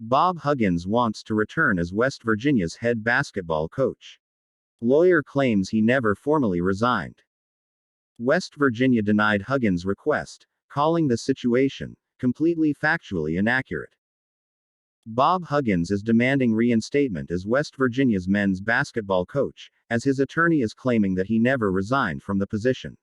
Bob Huggins wants to return as West Virginia's head basketball coach. Lawyer claims he never formally resigned. West Virginia denied Huggins' request, calling the situation completely factually inaccurate. Bob Huggins is demanding reinstatement as West Virginia's men's basketball coach, as his attorney is claiming that he never resigned from the position.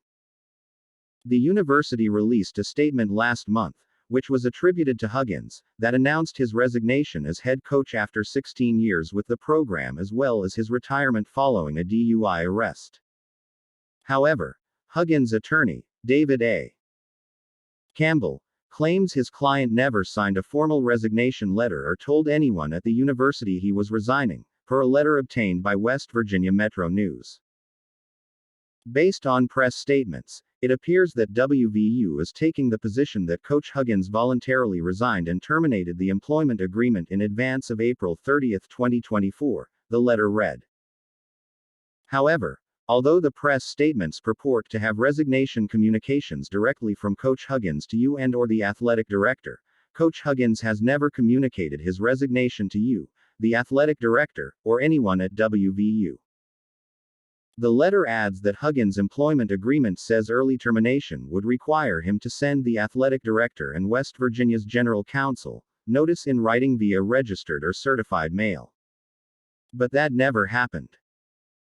The university released a statement last month, which was attributed to Huggins, that announced his resignation as head coach after 16 years with the program as well as his retirement following a DUI arrest. However, Huggins' attorney, David A. Campbell, claims his client never signed a formal resignation letter or told anyone at the university he was resigning, per a letter obtained by West Virginia Metro News. Based on press statements, it appears that WVU is taking the position that Coach Huggins voluntarily resigned and terminated the employment agreement in advance of April 30, 2024, the letter read. However, although the press statements purport to have resignation communications directly from Coach Huggins to you and/or the athletic director, Coach Huggins has never communicated his resignation to you, the athletic director, or anyone at WVU. The letter adds that Huggins' employment agreement says early termination would require him to send the athletic director and West Virginia's general counsel notice in writing via registered or certified mail. But that never happened.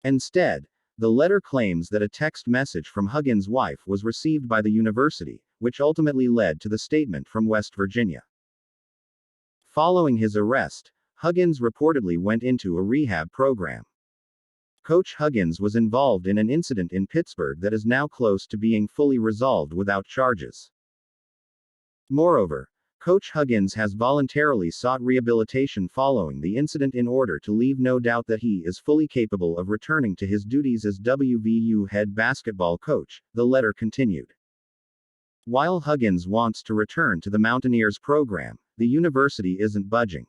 Instead, the letter claims that a text message from Huggins' wife was received by the university, which ultimately led to the statement from West Virginia. Following his arrest, Huggins reportedly went into a rehab program. Coach Huggins was involved in an incident in Pittsburgh that is now close to being fully resolved without charges. Moreover, Coach Huggins has voluntarily sought rehabilitation following the incident in order to leave no doubt that he is fully capable of returning to his duties as WVU head basketball coach, the letter continued. While Huggins wants to return to the Mountaineers program, the university isn't budging.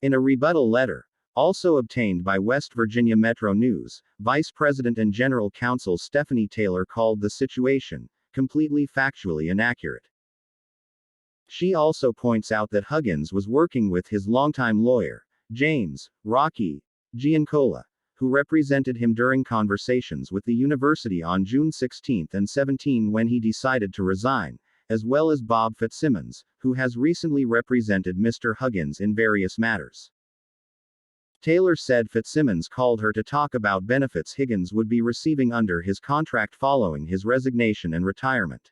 In a rebuttal letter, also obtained by West Virginia Metro News, Vice President and General Counsel Stephanie Taylor called the situation completely factually inaccurate. She also points out that Huggins was working with his longtime lawyer, James Rocky Giancola, who represented him during conversations with the university on June 16 and 17 when he decided to resign, as well as Bob Fitzsimmons, who has recently represented Mr. Huggins in various matters. Taylor said Fitzsimmons called her to talk about benefits Huggins would be receiving under his contract following his resignation and retirement.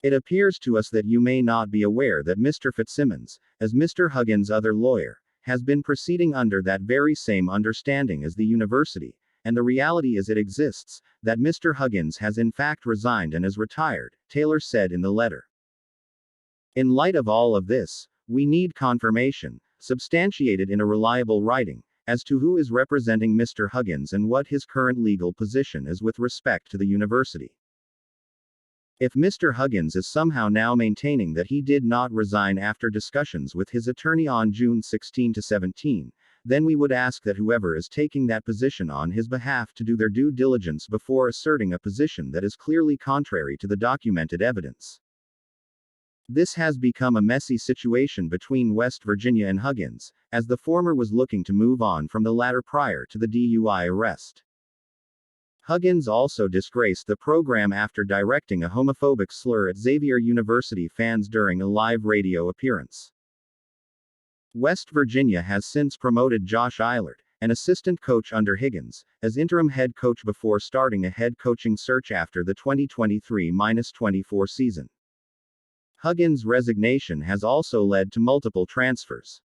It appears to us that you may not be aware that Mr. Fitzsimmons, as Mr. Huggins' other lawyer, has been proceeding under that very same understanding as the university, and the reality is it exists, that Mr. Huggins has in fact resigned and is retired, Taylor said in the letter. In light of all of this, we need confirmation, substantiated in a reliable writing, as to who is representing Mr. Huggins and what his current legal position is with respect to the university. If Mr. Huggins is somehow now maintaining that he did not resign after discussions with his attorney on June 16 to 17, then we would ask that whoever is taking that position on his behalf to do their due diligence before asserting a position that is clearly contrary to the documented evidence. This has become a messy situation between West Virginia and Huggins, as the former was looking to move on from the latter prior to the DUI arrest. Huggins also disgraced the program after directing a homophobic slur at Xavier University fans during a live radio appearance. West Virginia has since promoted Josh Eilert, an assistant coach under Huggins, as interim head coach before starting a head coaching search after the 2023-24 season. Huggins' resignation has also led to multiple transfers.